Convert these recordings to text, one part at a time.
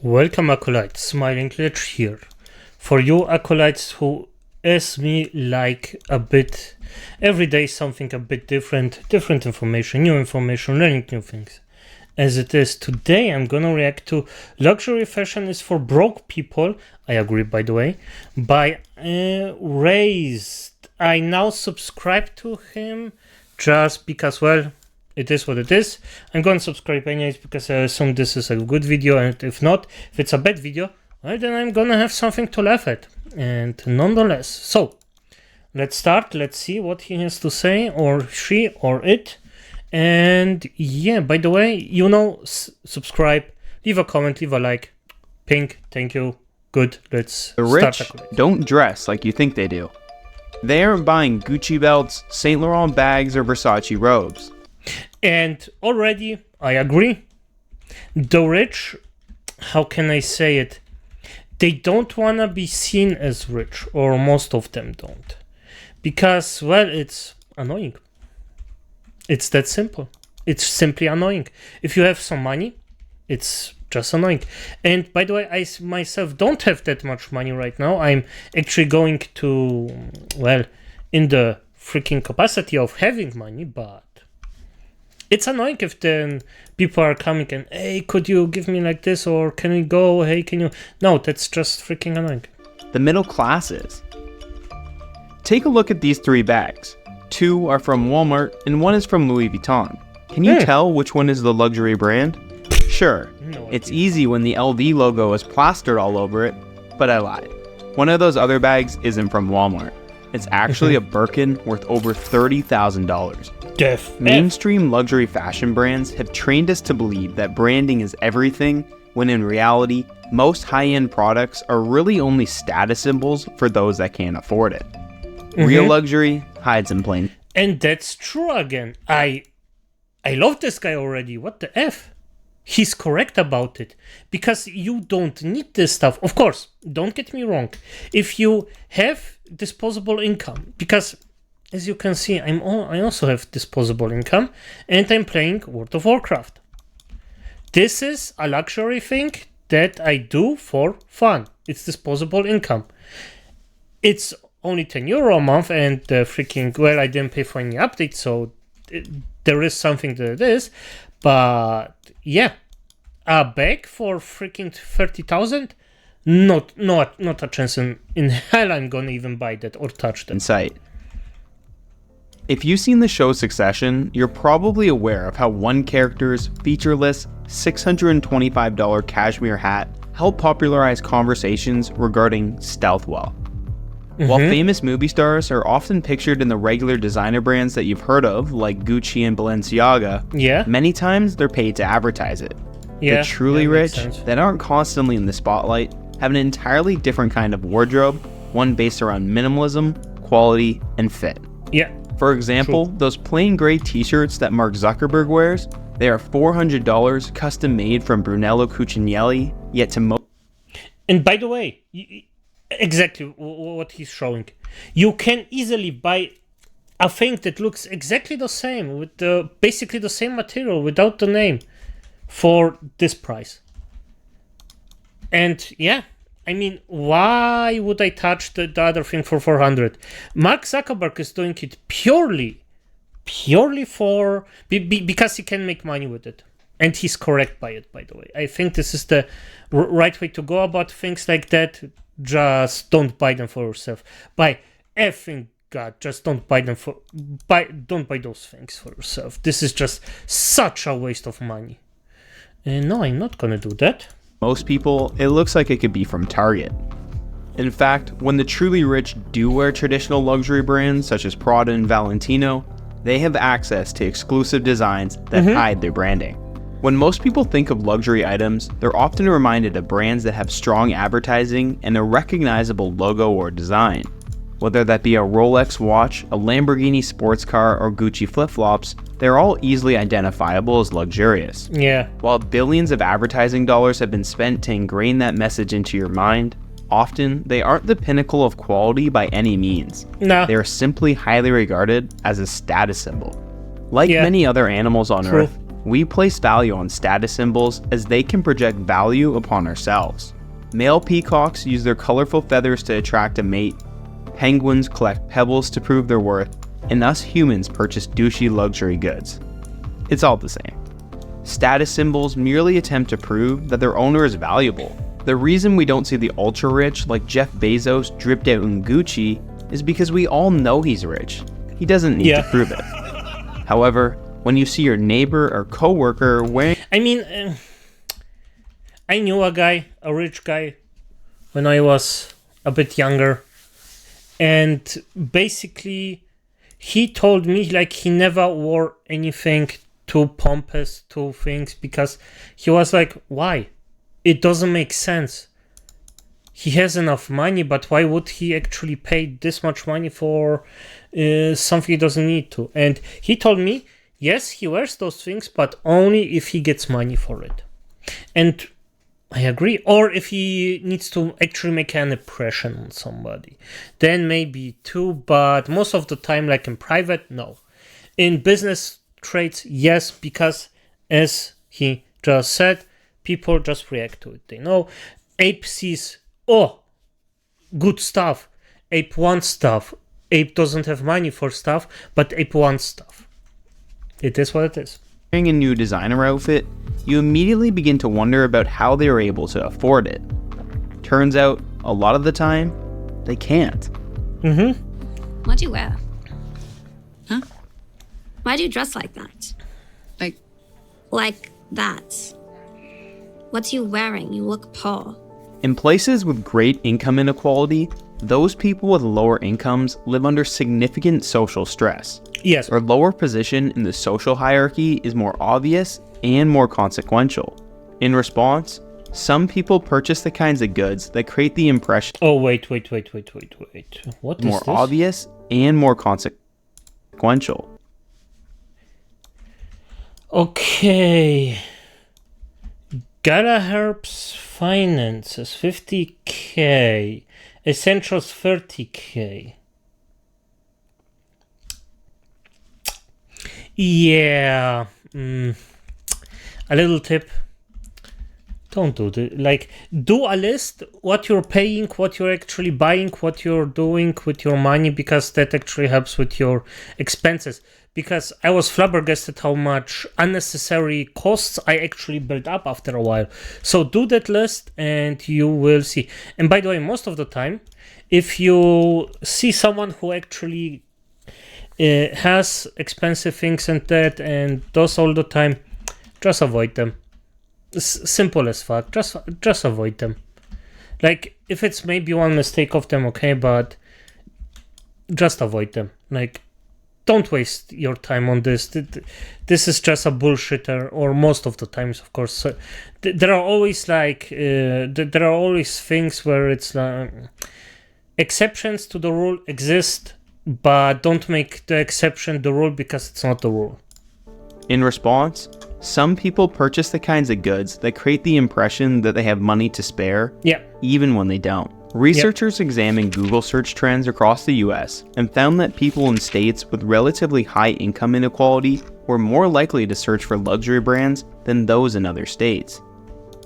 Welcome acolytes, SmilingLich here. For you acolytes who, as me, like a bit, every day something a bit different information, learning new things. As it is today, I'm gonna react to Luxury Fashion is for Broke People, I agree by the way, by Raised. I now subscribe to him just because, well, it is what it is. I'm going to subscribe anyways because I assume this is a good video, and if not, if it's a bad video, well, then I'm gonna have something to laugh at. And nonetheless, so let's start. Let's see what he has to say, or she, or it. And yeah, by the way, subscribe, leave a comment, leave a like. Pink, thank you. Good, let's The start. rich don't dress like you think they do. They aren't buying Gucci belts, Saint Laurent bags, or Versace robes. And already, I agree. The rich, how can I say it? They don't want to be seen as rich, or most of them don't. Because, well, it's annoying. It's that simple. It's simply annoying. If you have some money, it's just annoying. And by the way, I myself don't have that much money right now. I'm actually going to, well, in the freaking capacity of having money, but it's annoying if then people are coming and, hey, could you give me like this, or can we go, hey, can you? No, that's just freaking annoying. The middle classes. Take a look at these 3 bags. 2 are from Walmart and 1 is from Louis Vuitton. Can you tell which one is the luxury brand? Sure, No it's idea. easy when the LV logo is plastered all over it, but I lied. One of those other bags isn't from Walmart. It's actually a Birkin worth over $30,000. Mainstream luxury fashion brands have trained us to believe that branding is everything, when in reality, most high-end products are really only status symbols for those that can't afford it. Real luxury hides in plain. And that's true again. I love this guy already. What the F? He's correct about it. Because you don't need this stuff. Of course, don't get me wrong. If you have disposable income, because as you can see, I also have disposable income, and I'm playing World of Warcraft. This is a luxury thing that I do for fun. It's disposable income. It's only €10 a month, and freaking, well, I didn't pay for any updates, so there is something that it is. But yeah, a bag for freaking 30,000? Not a chance in hell I'm gonna even buy that or touch that. In sight. If you've seen the show Succession, you're probably aware of how one character's featureless $625 cashmere hat helped popularize conversations regarding stealth wealth. While famous movie stars are often pictured in the regular designer brands that you've heard of, like Gucci and Balenciaga, many times they're paid to advertise it. The truly rich, that aren't constantly in the spotlight, have an entirely different kind of wardrobe, one based around minimalism, quality, and fit. For example, those plain gray t-shirts that Mark Zuckerberg wears, they are $400 custom made from Brunello Cucinelli, yet to most. And by the way, exactly what he's showing. You can easily buy a thing that looks exactly the same, with basically the same material, without the name, for this price. And yeah, I mean, why would I touch the other thing for 400? Mark Zuckerberg is doing it purely for because he can make money with it, and he's correct by it. By the way, I think this is the right way to go about things like that. Just don't buy them for yourself. By effing God, just don't buy them don't buy those things for yourself. This is just such a waste of money. And no, I'm not gonna do that. Most people, it looks like it could be from Target. In fact, when the truly rich do wear traditional luxury brands such as Prada and Valentino, they have access to exclusive designs that hide their branding. When most people think of luxury items, they're often reminded of brands that have strong advertising and a recognizable logo or design. Whether that be a Rolex watch, a Lamborghini sports car, or Gucci flip-flops, they're all easily identifiable as luxurious. While billions of advertising dollars have been spent to ingrain that message into your mind, often they aren't the pinnacle of quality by any means. They are simply highly regarded as a status symbol. Like many other animals on Earth, We place value on status symbols as they can project value upon ourselves. Male peacocks use their colorful feathers to attract a mate, penguins collect pebbles to prove their worth, and us humans purchase douchey luxury goods. It's all the same. Status symbols merely attempt to prove that their owner is valuable. The reason we don't see the ultra-rich like Jeff Bezos dripped out in Gucci is because we all know he's rich. He doesn't need to prove it. However, when you see your neighbor or coworker wearing... I mean, I knew a rich guy, when I was a bit younger. And basically, he told me like he never wore anything too pompous, too things, because he was like, why? It doesn't make sense. He has enough money, but why would he actually pay this much money for something he doesn't need to? And he told me, yes, he wears those things, but only if he gets money for it. And I agree. Or if he needs to actually make an impression on somebody, then maybe too, but most of the time, like in private, no. In business traits, yes, because as he just said, people just react to it. They know Ape sees, oh, good stuff. Ape wants stuff. Ape doesn't have money for stuff, but Ape wants stuff. It is what it is. Wearing a new designer outfit, you immediately begin to wonder about how they are able to afford it. Turns out, a lot of the time, they can't. What'd you wear? Huh? Why'd you dress like that? Like that. What's you wearing? You look poor. In places with great income inequality, those people with lower incomes live under significant social stress. Yes. Their lower position in the social hierarchy is more obvious and more consequential. In response, some people purchase the kinds of goods that create the impression Oh, wait. What is more this? obvious and more consequential. Okay. Galaherb's finances 50k. Essentials 30k. Yeah. A little tip. Don't do this. Like, do a list, what you're paying, what you're actually buying, what you're doing with your money, because that actually helps with your expenses. Because I was flabbergasted how much unnecessary costs I actually built up after a while. So do that list and you will see. And by the way, most of the time, if you see someone who actually has expensive things and that and does all the time, just avoid them. Simple as fuck. Just avoid them. Like, if it's maybe one mistake of them, okay, but just avoid them. Like, don't waste your time on this. This is just a bullshitter, or most of the times, of course. So, there are always there are always things where it's like exceptions to the rule exist, but don't make the exception the rule because it's not the rule. In response, some people purchase the kinds of goods that create the impression that they have money to spare, even when they don't. Researchers examined Google search trends across the US and found that people in states with relatively high income inequality were more likely to search for luxury brands than those in other states.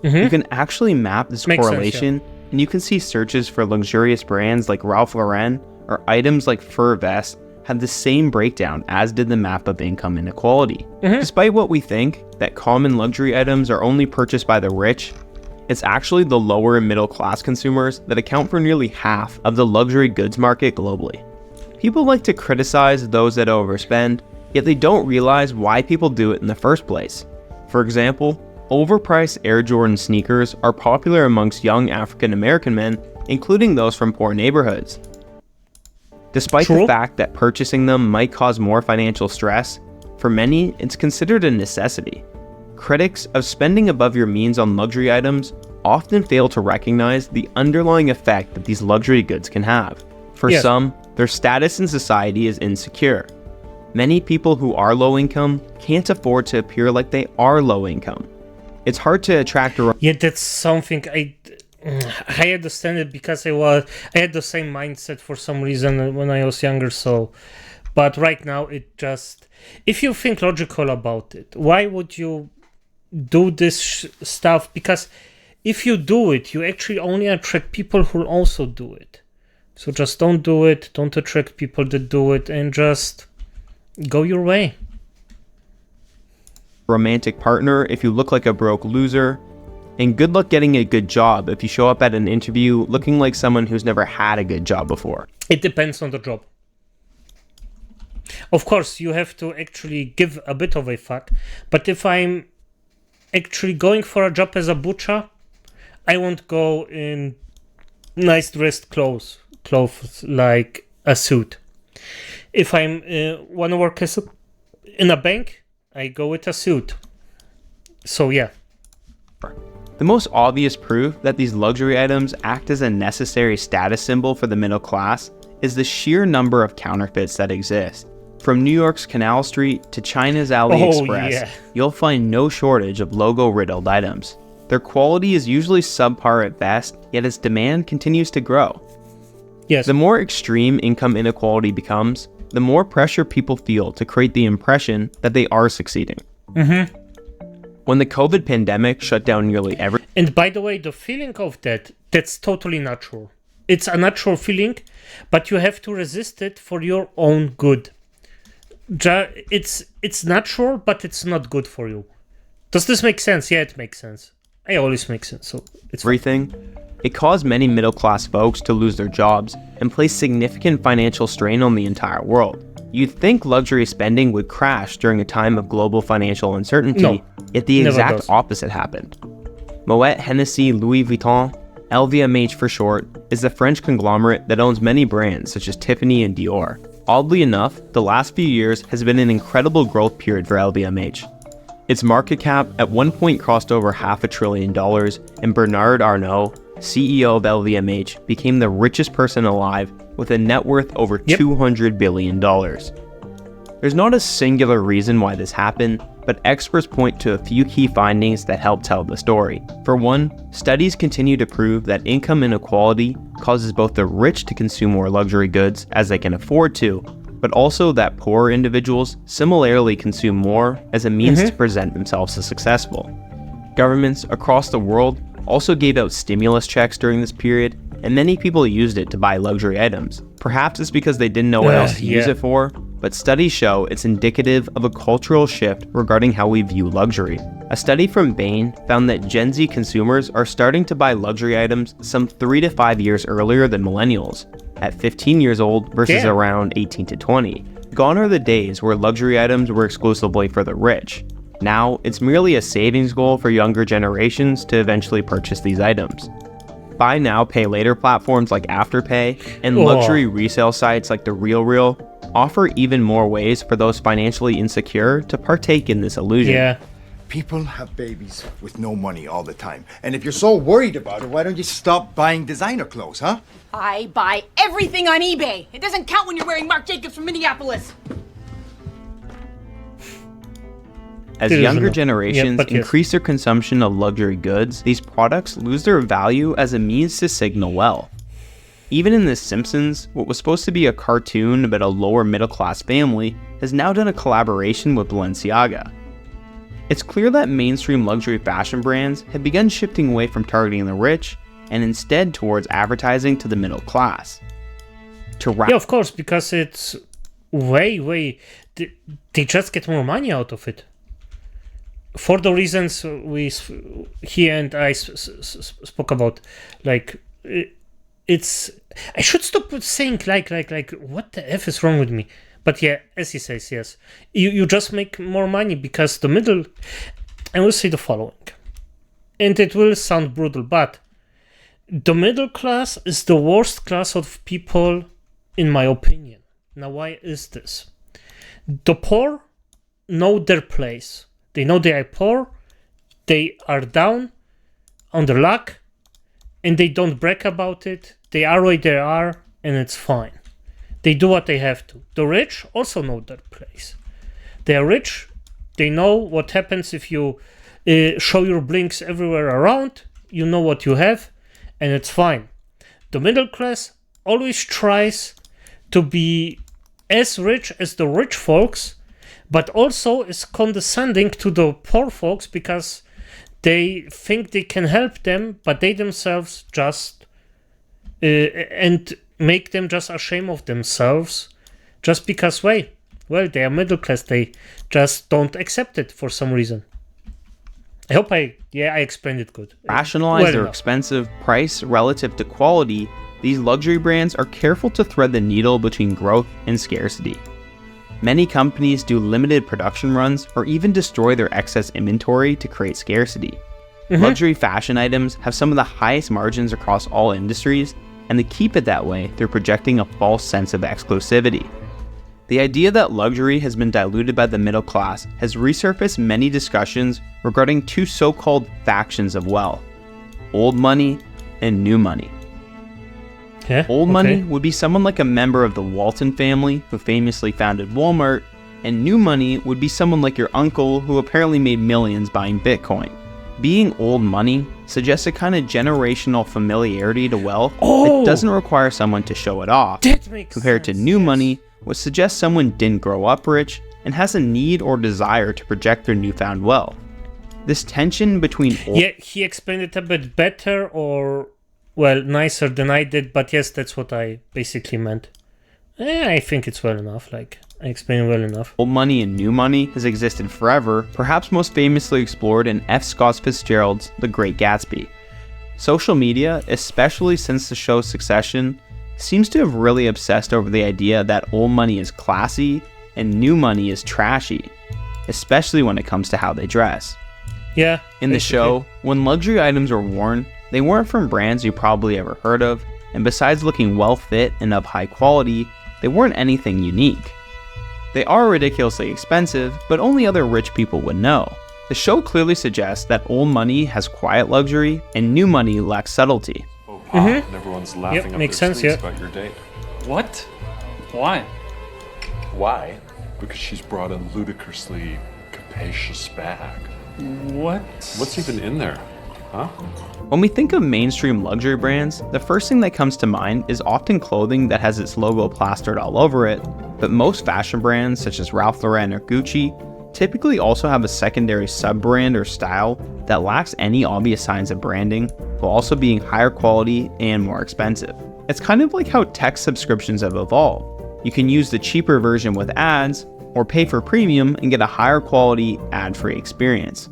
You can actually map this correlation, and you can see searches for luxurious brands like Ralph Lauren or items like fur vests had the same breakdown as did the map of income inequality. Despite what we think, that common luxury items are only purchased by the rich, it's actually the lower and middle class consumers that account for nearly half of the luxury goods market globally. People like to criticize those that overspend, yet they don't realize why people do it in the first place. For example, overpriced Air Jordan sneakers are popular amongst young African American men, including those from poor neighborhoods. Despite the fact that purchasing them might cause more financial stress, for many, it's considered a necessity. Critics of spending above your means on luxury items often fail to recognize the underlying effect that these luxury goods can have. For some, their status in society is insecure. Many people who are low income can't afford to appear like they are low income. It's hard to attract a... Yeah, that's something I understand it because I had the same mindset for some reason when I was younger. So But right now, it just... If you think logical about it, why would you do this stuff? Because if you do it, you actually only attract people who also do it. So just don't do it. Don't attract people that do it, and just go your way. Romantic partner if you look like a broke loser, and good luck getting a good job if you show up at an interview looking like someone who's never had a good job before. It depends on the job. Of course, you have to actually give a bit of a fuck, but if I'm actually going for a job as a butcher, I won't go in nice dressed clothes like a suit. If I'm want to work in a bank, I go with a suit. So yeah. The most obvious proof that these luxury items act as a necessary status symbol for the middle class is the sheer number of counterfeits that exist. From New York's Canal Street to China's AliExpress, you'll find no shortage of logo-riddled items. Their quality is usually subpar at best, yet its demand continues to grow. Yes. The more extreme income inequality becomes, the more pressure people feel to create the impression that they are succeeding. Mm-hmm. When the COVID pandemic shut down nearly every... And by the way, the feeling of that's totally natural. It's a natural feeling, but you have to resist it for your own good. It's natural, but it's not good for you. Does this make sense? Yeah, it makes sense. It always makes sense. So it's everything. It caused many middle-class folks to lose their jobs and place significant financial strain on the entire world. You'd think luxury spending would crash during a time of global financial uncertainty, yet the exact opposite happened. Moet Hennessy Louis Vuitton, LVMH for short, is the French conglomerate that owns many brands such as Tiffany and Dior. Oddly enough, the last few years has been an incredible growth period for LVMH. Its market cap at one point crossed over $500 billion, and Bernard Arnault, CEO of LVMH, became the richest person alive with a net worth over $200 billion. There's not a singular reason why this happened, but experts point to a few key findings that help tell the story. For one, studies continue to prove that income inequality causes both the rich to consume more luxury goods as they can afford to, but also that poorer individuals similarly consume more as a means to present themselves as successful. Governments across the world also gave out stimulus checks during this period, and many people used it to buy luxury items. Perhaps it's because they didn't know what else to use it for, but studies show it's indicative of a cultural shift regarding how we view luxury. A study from Bain found that Gen Z consumers are starting to buy luxury items some 3 to 5 years earlier than millennials, at 15 years old versus around 18 to 20. Gone are the days where luxury items were exclusively for the rich. Now, it's merely a savings goal for younger generations to eventually purchase these items. Buy now, pay later platforms like Afterpay and luxury resale sites like The RealReal offer even more ways for those financially insecure to partake in this illusion. Yeah. People have babies with no money all the time. And if you're so worried about it, why don't you stop buying designer clothes, huh? I buy everything on eBay. It doesn't count when you're wearing Marc Jacobs from Minneapolis. As younger generations increase their consumption of luxury goods, these products lose their value as a means to signal wealth. Even in The Simpsons, what was supposed to be a cartoon about a lower middle-class family has now done a collaboration with Balenciaga. It's clear that mainstream luxury fashion brands have begun shifting away from targeting the rich and instead towards advertising to the middle class. Yeah, of course, because it's way... They just get more money out of it. For the reasons he and I spoke about, like, it's... I should stop saying like, what the F is wrong with me? But yeah, as he says, yes. You just make more money because the middle... I will say the following. And it will sound brutal, but the middle class is the worst class of people, in my opinion. Now, why is this? The poor know their place. They know they are poor, they are down on their luck, and they don't brag about it. They are where they are, and it's fine. They do what they have to. The rich also know their place. They are rich. They know what happens if you show your blinks everywhere around. You know what you have, and it's fine. The middle class always tries to be as rich as the rich folks, but also is condescending to the poor folks because they think they can help them, but they themselves just and make them just ashamed of themselves just because, well, they are middle class. They just don't accept it for some reason. I hope I explained it good. Rationalize Well their enough. expensive price relative to quality, these luxury brands are careful to thread the needle between growth and scarcity. Many companies do limited production runs or even destroy their excess inventory to create scarcity. Luxury fashion items have some of the highest margins across all industries, and they keep it that way through projecting a false sense of exclusivity. The idea that luxury has been diluted by the middle class has resurfaced many discussions regarding two so-called factions of wealth: old money and new money. Yeah, Old okay. money would be someone like a member of the Walton family who famously founded Walmart, and new money would be someone like your uncle who apparently made millions buying Bitcoin. Being old money suggests a kind of generational familiarity to wealth that doesn't require someone to show it off, That makes compared sense, to new yes. money, which suggests someone didn't grow up rich and has a need or desire to project their newfound wealth. This tension between old Yeah, he explained it a bit better or, well, nicer than I did, but yes, that's what I basically meant. I think it's well enough, like, I explained it well enough. old money and new money has existed forever, perhaps most famously explored in F. Scott Fitzgerald's The Great Gatsby. Social media, especially since the show's Succession, seems to have really obsessed over the idea that old money is classy and new money is trashy, especially when it comes to how they dress. Yeah. In the basically. show, when luxury items were worn, they weren't from brands you probably ever heard of, and besides looking well fit and of high quality, they weren't anything unique. They are ridiculously expensive, but only other rich people would know. The show clearly suggests that old money has quiet luxury and new money lacks subtlety. Oh, pop, and everyone's laughing up makes their sense, sleeves yeah. about your date. What? Why? Why? Because she's brought a ludicrously capacious bag. What? What's even in there? Huh? When we think of mainstream luxury brands, the first thing that comes to mind is often clothing that has its logo plastered all over it, but most fashion brands such as Ralph Lauren or Gucci typically also have a secondary sub-brand or style that lacks any obvious signs of branding, while also being higher quality and more expensive. It's kind of like how tech subscriptions have evolved. You can use the cheaper version with ads, or pay for premium and get a higher quality ad-free experience.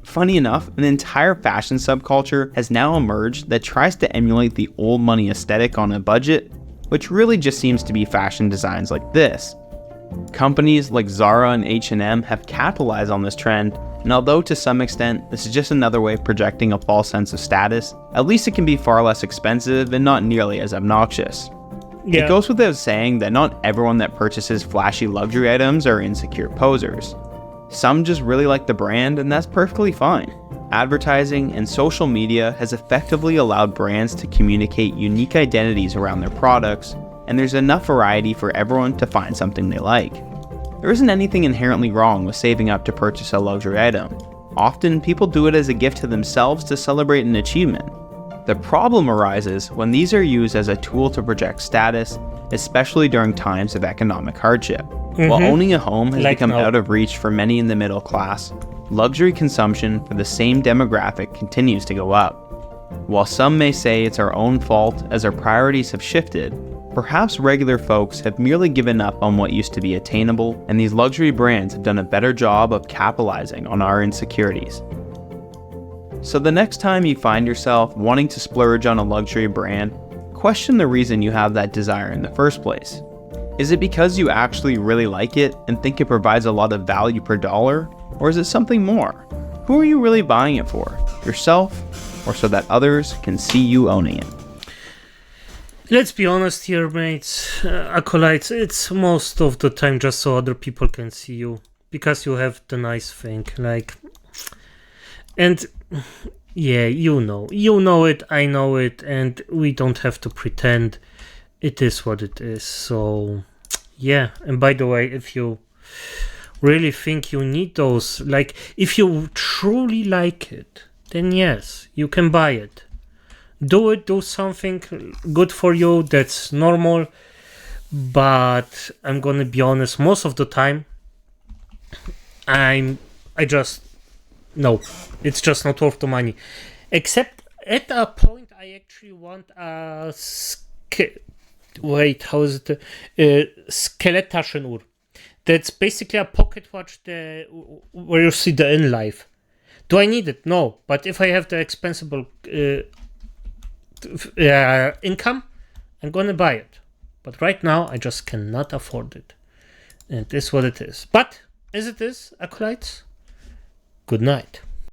Funny enough, an entire fashion subculture has now emerged that tries to emulate the old money aesthetic on a budget, which really just seems to be fashion designs like this. Companies like Zara and H&M have capitalized on this trend, and although to some extent this is just another way of projecting a false sense of status, at least it can be far less expensive and not nearly as obnoxious. Yeah. It goes without saying that not everyone that purchases flashy luxury items are insecure posers. Some just really like the brand, and that's perfectly fine. Advertising and social media has effectively allowed brands to communicate unique identities around their products, and there's enough variety for everyone to find something they like. There isn't anything inherently wrong with saving up to purchase a luxury item. Often, people do it as a gift to themselves to celebrate an achievement. The problem arises when these are used as a tool to project status, especially during times of economic hardship. While owning a home has Like become now. out of reach for many in the middle class, luxury consumption for the same demographic continues to go up. While some may say it's our own fault as our priorities have shifted, perhaps regular folks have merely given up on what used to be attainable, and these luxury brands have done a better job of capitalizing on our insecurities. So the next time you find yourself wanting to splurge on a luxury brand, question the reason you have that desire in the first place. Is it because you actually really like it and think it provides a lot of value per dollar? Or is it something more? Who are you really buying it for? Yourself? Or so that others can see you owning it? Let's be honest here, mates. Acolytes, it's most of the time just so other people can see you. Because you have the nice thing, like... And... yeah, you know it, I know it, and we don't have to pretend. It is what it is. So yeah, and by the way, if you really think you need those, like if you truly like it, then yes, you can buy it. Do something good for you, that's normal. but I'm gonna be honest, most of the time I just no, it's just not worth the money. Except at a point I actually want a wait, how is it? Skelettaschenur. That's basically a pocket watch where you see the in life. Do I need it? No, but if I have the expensible income, I'm gonna buy it. But right now, I just cannot afford it. And this is what it is. But, as it is, Acolytes, good night.